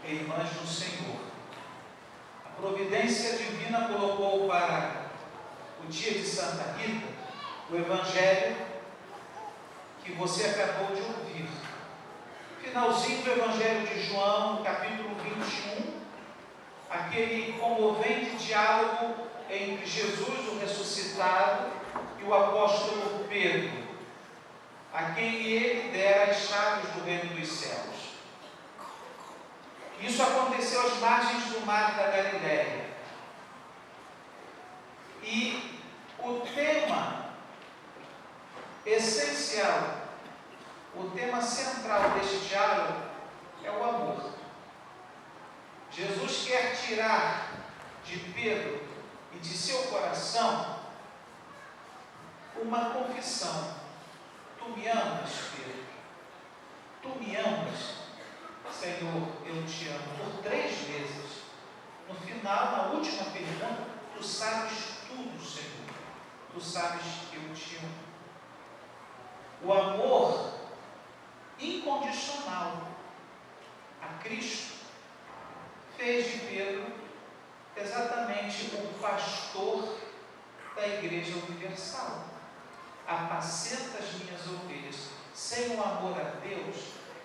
e irmãs do Senhor. A providência divina colocou para o dia de Santa Rita o Evangelho que você acabou de ouvir. Finalzinho do Evangelho de João, no capítulo 21, aquele comovente diálogo entre Jesus, o ressuscitado, e o apóstolo Pedro, a quem ele dera as chaves do reino dos céus. Isso aconteceu às margens do mar da Galileia. E o tema essencial, o tema central deste diálogo é o amor. Jesus quer tirar de Pedro e de seu coração uma confissão. Tu me amas, Pedro? Tu me amas? Senhor, eu te amo. Por 3 vezes. No final, na última pergunta, tu sabes tudo, Senhor. Tu sabes que eu te amo. O amor incondicional a Cristo fez de Pedro exatamente o pastor da Igreja Universal. Apacenta as minhas ovelhas. Sem o amor a Deus,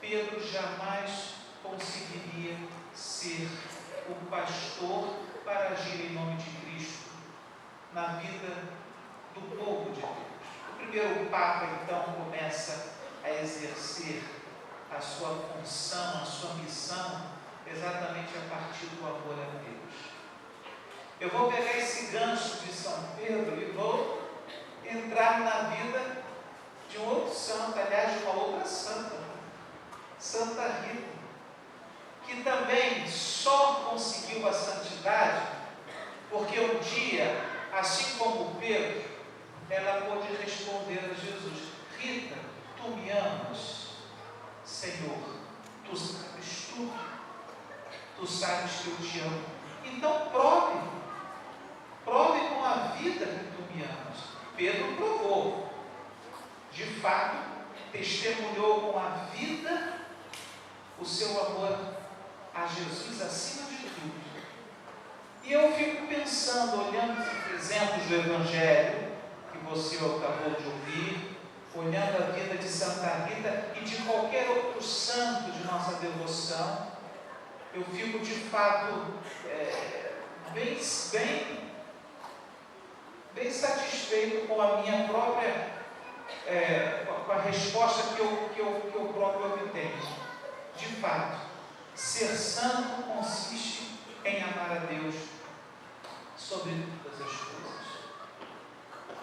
Pedro jamais conseguiria ser o pastor para agir em nome de Cristo na vida do povo de Deus. O primeiro Papa, então, começa a exercer a sua função, a sua missão, exatamente a partir do amor a Deus. Eu vou pegar esse gancho de São Pedro e vou entrar na vida de um outro santo, aliás, de uma outra santa, Santa Rita, que também só conseguiu a santidade porque um dia, assim como Pedro, ela pôde responder a Jesus: Rita, tu me amas? Senhor, tu sabes tudo, tu sabes que eu te amo. Então prove com a vida que tu me amas. Pedro provou, de fato, testemunhou com a vida o seu amor a Jesus acima de tudo. E eu fico pensando, olhando os exemplos do Evangelho que você acabou de ouvir, olhando a vida de Santa Rita e de qualquer outro santo de nossa devoção, eu fico de fato bem satisfeito com a minha própria, com a resposta que eu próprio obtenho. De fato, ser santo consiste em amar a Deus sobre todas as coisas.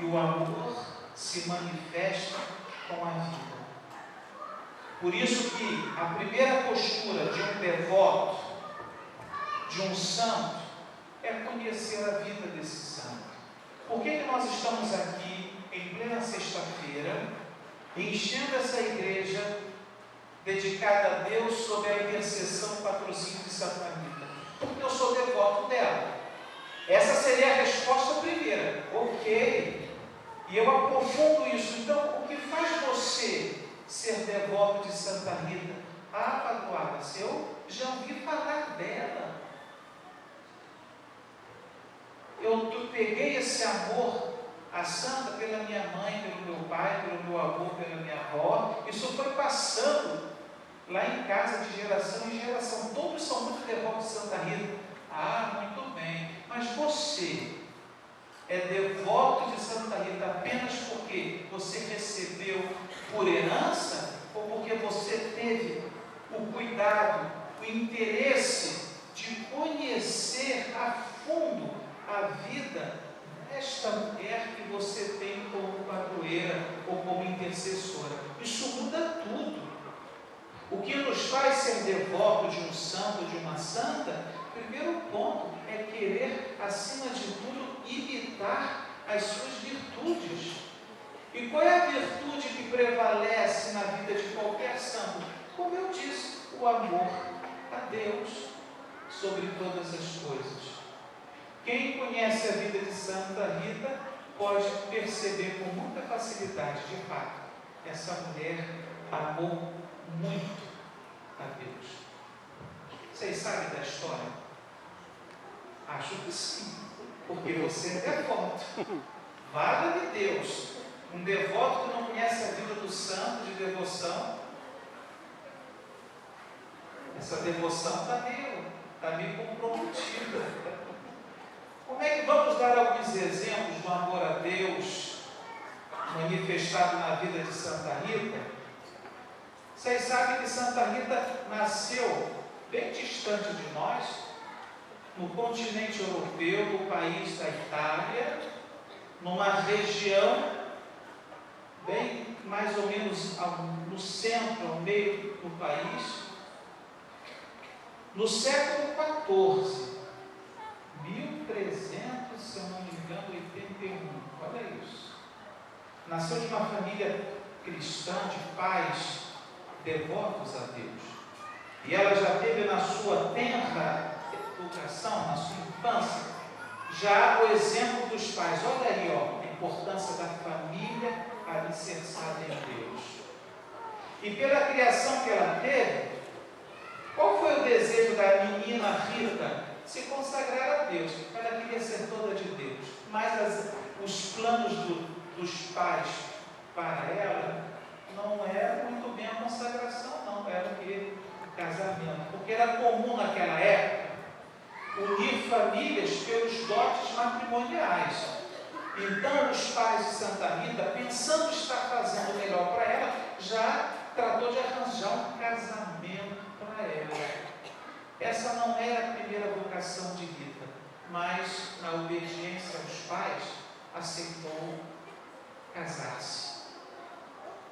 E o amor se manifesta com a vida. Por isso que a primeira postura de um devoto, de um santo, é conhecer a vida desse santo. Por que nós estamos aqui em plena sexta-feira, enchendo essa igreja dedicada a Deus sob a intercessão e patrocínio de Santa Rita? Porque eu sou devoto dela. Essa seria a resposta primeira. Ok. E eu aprofundo isso. Então, o que faz você ser devoto de Santa Rita? Ah, Paduadas, eu já ouvi falar dela. Eu peguei esse amor à santa pela minha mãe, pelo meu pai, pelo meu avô, pela minha avó. Isso foi passando lá em casa de geração em geração. Todos são muito devotos de Santa Rita. Ah, muito bem. Mas você é devoto de Santa Rita apenas porque você recebeu por herança ou porque você teve o cuidado, o interesse de conhecer a fundo a vida desta mulher que você tem como padroeira ou como intercessora? Isso muda tudo. O que nos faz ser devoto de um santo, de uma santa, primeiro ponto é querer, acima de tudo, imitar as suas virtudes. E qual é a virtude que prevalece na vida de qualquer santo? Como eu disse, o amor a Deus sobre todas as coisas. Quem conhece a vida de Santa Rita pode perceber com muita facilidade, de fato, essa mulher amou muito a Deus. Vocês sabem da história? Acho que sim, porque você é devoto. Valha de Deus, um devoto que não conhece a vida do santo de devoção, essa devoção está meio comprometida. Como é que vamos dar alguns exemplos do amor a Deus manifestado na vida de Santa Rita? Vocês sabem que Santa Rita nasceu bem distante de nós, no continente europeu, no país da Itália, numa região bem mais ou menos no centro, ao meio do país, no século XIV, 1300, se eu não me engano, 81, olha isso. Nasceu de uma família cristã, de pais devotos a Deus. E ela já teve na sua tenra educação, na sua infância, já o exemplo dos pais. Olha aí, a importância da família alicerçada em Deus. E pela criação que ela teve, qual foi o desejo da menina Rita? Se consagrar a Deus. Ela queria ser toda de Deus. Mas os planos dos pais para ela não era muito bem a consagração, não. Era o quê? O casamento. Porque era comum naquela época unir famílias pelos dotes matrimoniais. Então, os pais de Santa Rita, pensando estar fazendo o melhor para ela, já tratou de arranjar um casamento para ela. Essa não era a primeira vocação de Rita, mas, na obediência aos pais, aceitou casar-se.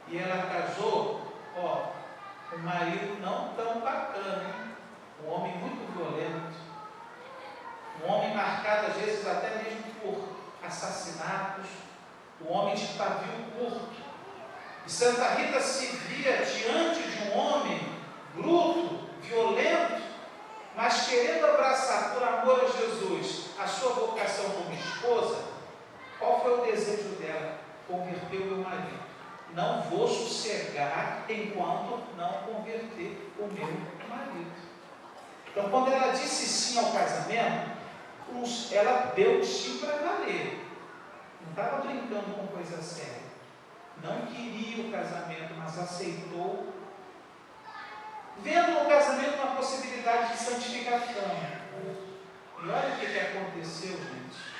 E ela casou, com um marido não tão bacana, hein? Um homem muito violento, um homem marcado às vezes até mesmo por assassinatos, um homem de pavio curto. E Santa Rita se via diante de um homem bruto, violento, mas querendo abraçar por amor a Jesus a sua vocação como esposa. Qual foi o desejo dela? Converter o meu marido. Não vou sossegar enquanto não converter o meu marido. Então, quando ela disse sim ao casamento, ela deu o sim para valer. Não estava brincando com coisa séria. Não queria o casamento, mas aceitou, vendo no casamento uma possibilidade de santificação. E olha o que aconteceu, gente.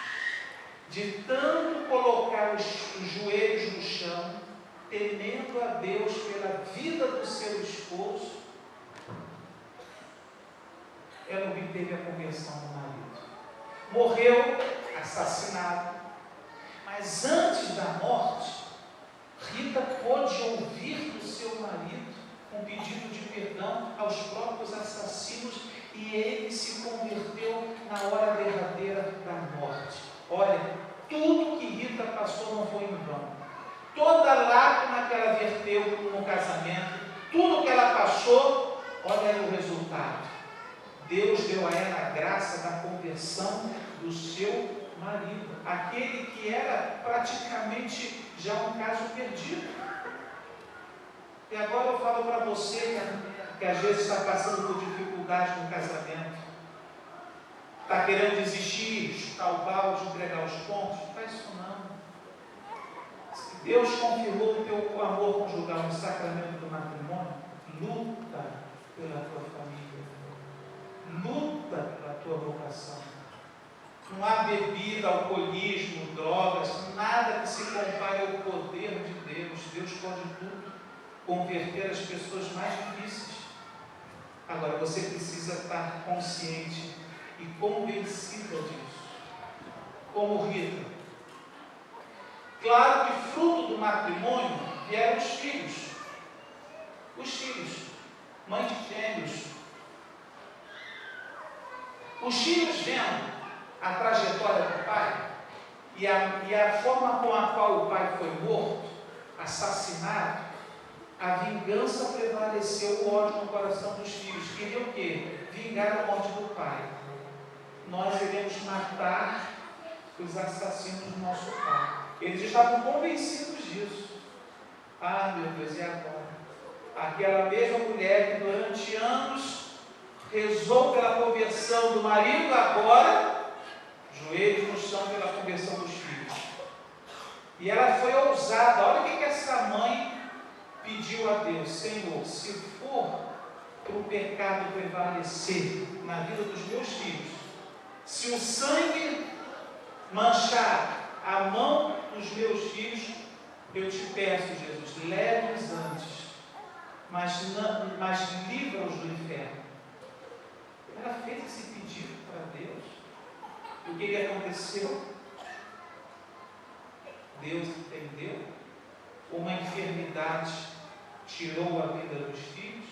De tanto colocar os joelhos no chão, temendo a Deus pela vida do seu esposo, ela obteve a conversão do marido. Morreu assassinado. Mas antes da morte, Rita pôde ouvir do seu marido um pedido de perdão aos próprios assassinos, e ele se converteu na hora derradeira da morte. Olha, tudo que Rita passou não foi em vão. Toda lágrima que ela verteu no casamento, tudo que ela passou, olha aí o resultado. Deus deu a ela a graça da conversão do seu marido, aquele que era praticamente já um caso perdido. E agora eu falo para você que às vezes está passando por dificuldade no casamento, está querendo desistir, chutar o balde, entregar os pontos. Não faz isso não. Se Deus confirmou o teu amor conjugal no sacramento do matrimônio, luta pela tua família, luta pela tua vocação. Não há bebida, alcoolismo, drogas, nada que se compare ao poder de Deus. Deus pode tudo, converter as pessoas mais difíceis. Agora você precisa estar consciente e convencida disso. Como Rita. Claro que fruto do matrimônio vieram os filhos. Os filhos, mãe de gêmeos. Os filhos vendo a trajetória do pai e a forma com a qual o pai foi morto, assassinado, a vingança prevaleceu, o ódio no coração dos filhos. Queriam o quê? Vingar a morte do pai. Nós iremos matar os assassinos do nosso pai. Eles estavam convencidos disso. Ah, meu Deus, e agora? Aquela mesma mulher que durante anos rezou rezou pela conversão do marido, agora, joelhos no chão pela conversão dos filhos. E ela foi ousada. Olha o que essa mãe pediu a Deus: Senhor, se for para o pecado prevalecer na vida dos meus filhos, se o sangue manchar a mão dos meus filhos, eu te peço, Jesus, leve-os antes, mas livra-os do inferno. Ela fez esse pedido para Deus. E o que aconteceu? Deus entendeu. Uma enfermidade tirou a vida dos filhos,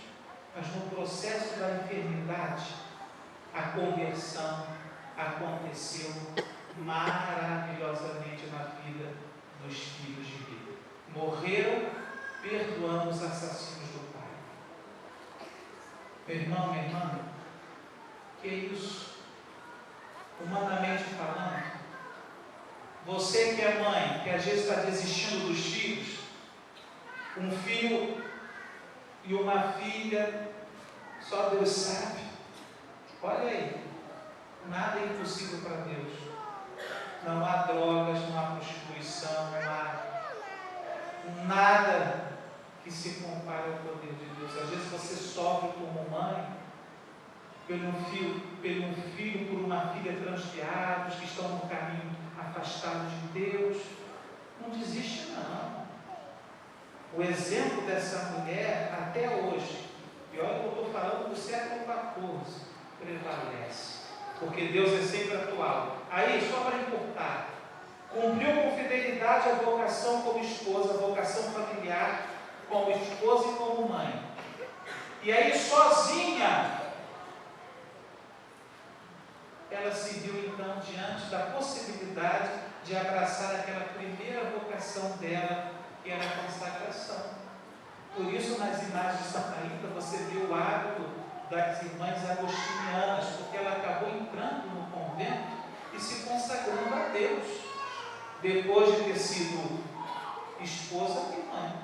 mas no processo da enfermidade, a conversão aconteceu maravilhosamente na vida dos filhos de vida. Morreram perdoando os assassinos do Pai. Meu irmão, minha irmã, que é isso? Humanamente falando, você que é mãe, que às vezes está desistindo dos filhos, um filho e uma filha, só Deus sabe. Olha aí, nada é impossível para Deus. Não há drogas, não há prostituição, não há nada que se compare ao poder de Deus. Às vezes você sofre como mãe pelo um filho, por uma filha transviados, que estão no caminho afastados de Deus. Não desiste não. O exemplo dessa mulher até hoje, e olha que eu estou falando do século XIV, prevalece. Porque Deus é sempre atual. Aí, só para encurtar, cumpriu com fidelidade a vocação como esposa, a vocação familiar, como esposa e como mãe. E aí, sozinha, ela se viu então diante da possibilidade de abraçar aquela primeira vocação dela, que era a consagração. Por isso, nas imagens de Santa Rita, você vê o hábito das irmãs agostinianas, porque ela acabou entrando no convento e se consagrando a Deus, depois de ter sido esposa e mãe.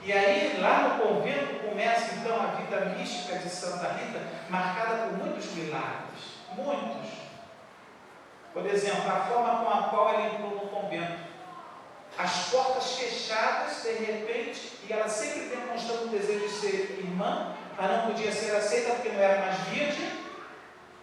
E aí, lá no convento, começa então a vida mística de Santa Rita, marcada por muitos milagres, muitos. Por exemplo, a forma com a qual ela entrou no convento. As portas fechadas, de repente, e ela sempre demonstrando o desejo de ser irmã, mas não podia ser aceita porque não era mais virgem.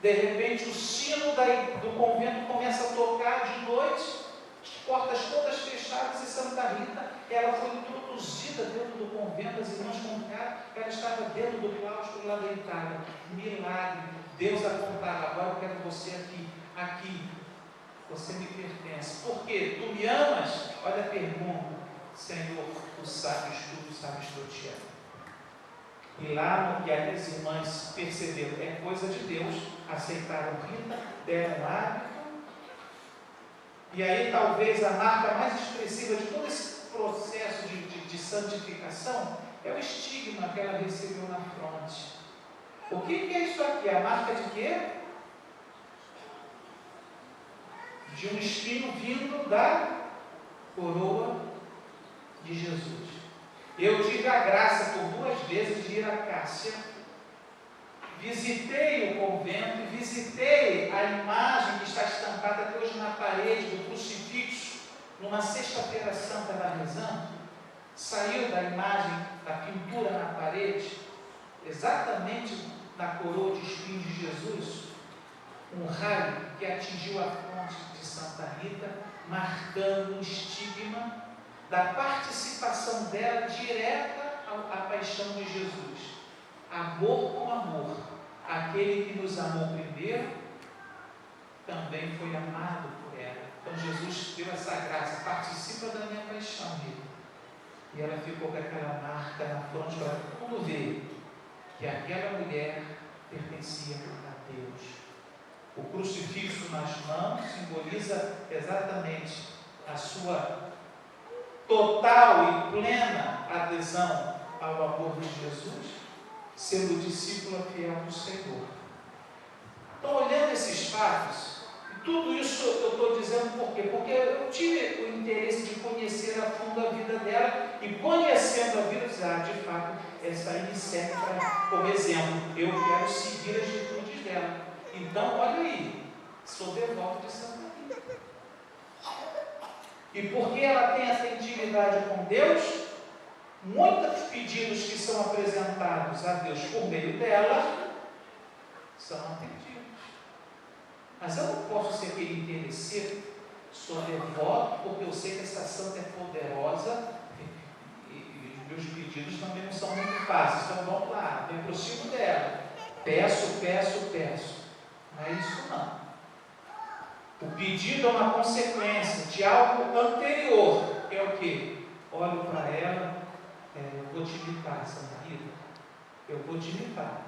De repente, o sino do convento começa a tocar de noite, as portas todas fechadas, e Santa Rita, ela foi introduzida dentro do convento. As irmãs contaram, ela estava dentro do claustro lá deitada. Milagre. Deus apontava: agora eu quero você aqui. Você me pertence. Por quê? Tu me amas? Olha a pergunta. Senhor, tu sabes tudo, sabes que eu te amo. E lá, e aí as irmãs perceberam, é coisa de Deus, aceitaram Rita, deram hábito. E aí talvez a marca mais expressiva de todo esse processo de santificação é o estigma que ela recebeu na fronte. O que é isso aqui? A marca de quê? De um espinho vindo da coroa de Jesus. Eu tive a graça por 2 vezes de ir a Cássia, visitei o convento e visitei a imagem que está estampada até hoje na parede do crucifixo, numa sexta-feira santa da rezando. Saiu da imagem, da pintura na parede, exatamente na coroa de espinhos de Jesus, um raio que atingiu a fronte de Santa Rita, marcando o estigma da participação dela direta à paixão de Jesus. Amor com amor. Aquele que nos amou primeiro também foi amado por ela. Então Jesus deu essa graça: participa da minha paixão, Rita. E ela ficou com aquela marca na fronte para todo mundo ver que aquela mulher pertencia a Deus. O crucifixo nas mãos simboliza exatamente a sua total e plena adesão ao amor de Jesus, sendo discípula fiel do Senhor. Então, olhando esses fatos, e tudo isso eu estou dizendo por quê? Porque eu tive o interesse de conhecer a fundo a vida dela, e conhecendo a vida, de fato, essa aí me serve como exemplo. Eu quero seguir as atitudes dela. Então, olha aí, sou devoto de Santa Rita. E porque ela tem essa intimidade com Deus, muitos pedidos que são apresentados a Deus por meio dela são atendidos. Mas eu não posso ser aquele interesseiro, sou devoto porque eu sei que essa santa é poderosa e meus pedidos também não são muito fáceis. Então vamos lá, me aproximo dela, peço. Não é isso não. O pedido é uma consequência de algo anterior, que é o quê? Olho para ela, eu vou te imitar, Santa Rita, eu vou te imitar,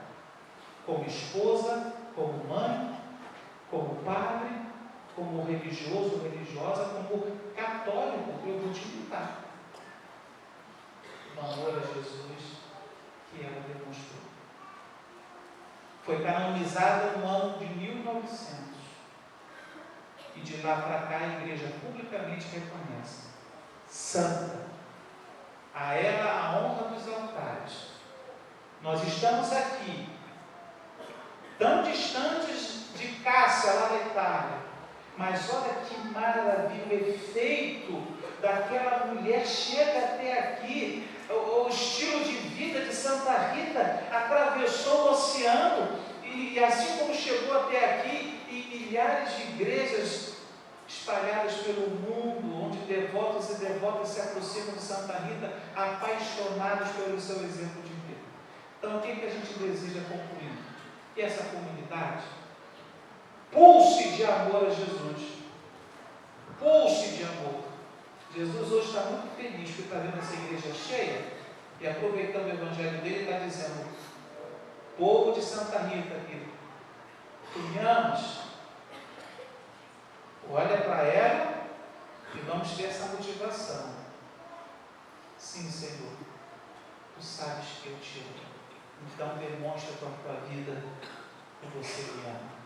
como esposa, como mãe, como padre, como religioso, religiosa, como católico, eu vou te imitar. O amor a Jesus que ela demonstrou. Foi canonizada no ano de 1900. E de lá para cá a igreja publicamente reconhece. Santa. A ela a honra dos altares. Nós estamos aqui, tão distantes de Cássia, lá da Itália, mas olha que maravilha, o efeito daquela mulher chega até aqui. O estilo de vida de Santa Rita atravessou o oceano, e assim como chegou até aqui, e milhares de igrejas espalhadas pelo mundo, onde devotos e devotas se aproximam de Santa Rita, apaixonados pelo seu exemplo de vida. Então, o que a gente deseja concluir? Que essa comunidade pulse de amor a Jesus. Pulse de amor. Jesus hoje está muito feliz porque está vendo essa igreja cheia, e aproveitando o evangelho dele, está dizendo: povo de Santa Rita aqui, unhamos, olha para ela e vamos ter essa motivação. Sim, Senhor, tu sabes que eu te amo, então demonstra com a tua vida que você me ama.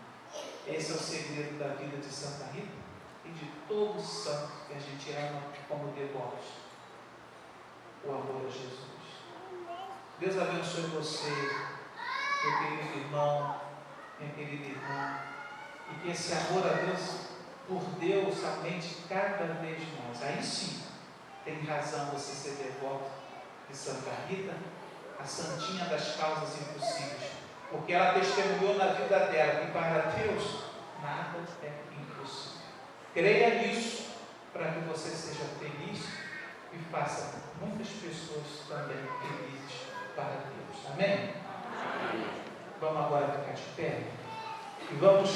Esse é o segredo da vida de Santa Rita e de todo santo que a gente ama como devotos: o amor a Jesus. Deus abençoe você, meu querido irmão, minha querida irmã, e que esse amor a Deus, por Deus, aumente cada vez mais. Aí sim, tem razão você ser devoto de Santa Rita, a santinha das causas impossíveis, porque ela testemunhou na vida dela que para Deus nada é impossível. Creia nisso para que você seja feliz e faça muitas pessoas também felizes para Deus. Amém? Amém. Vamos agora ficar de pé e vamos